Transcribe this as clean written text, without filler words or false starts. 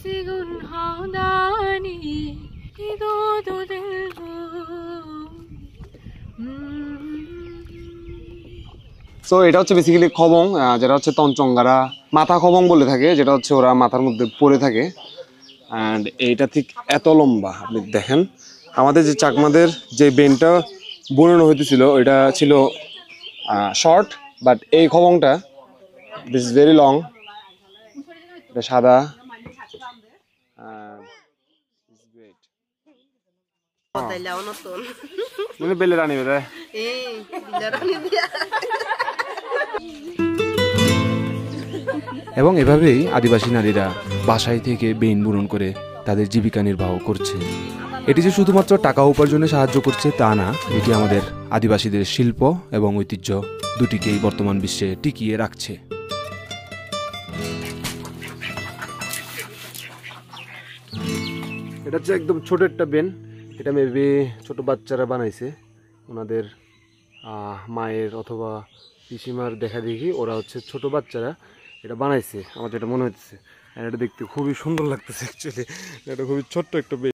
सिगुन हादानी दो दो दिल को সো এটা হচ্ছে বেসিক্যালি খবং, যেটা হচ্ছে তঞ্চঙ্গারা মাথা খবং বলে থাকে, যেটা হচ্ছে ওরা মাথার মধ্যে পরে থাকে। অ্যান্ড এইটা ঠিক এত লম্বা, আপনি দেখেন আমাদের যে চাকমাদের যে বেনটা বুনানো হইতেছিল ওইটা ছিল শর্ট, বাট এই খবংটা দিস ইজ ভেরি লং। এটা সাদা। বেলে রানি বেদে এবং এভাবেই আদিবাসী নারীরা বাসায় থেকে বেইন বুনন করে তাদের জীবিকা নির্বাহ করছে। এটি যে শুধুমাত্র টাকা উপার্জনে সাহায্য করছে তা না, এটি আমাদের আদিবাসীদের শিল্প এবং ঐতিহ্য দুটিকেই বর্তমান বিশ্বে টিকিয়ে রাখছে। এটা হচ্ছে একদম ছোট একটা বেন। এটা মেবি ছোট বাচ্চারা বানাইছে, ওনাদের মায়ের অথবা পিসিমার দেখা দেখি ওরা হচ্ছে ছোট বাচ্চারা এটা বানাইছে, আমার যেটা মনে হচ্ছে। এটা দেখতে খুবই সুন্দর লাগতেছে অ্যাকচুয়ালি। এটা খুবই ছোট্ট একটা বেন।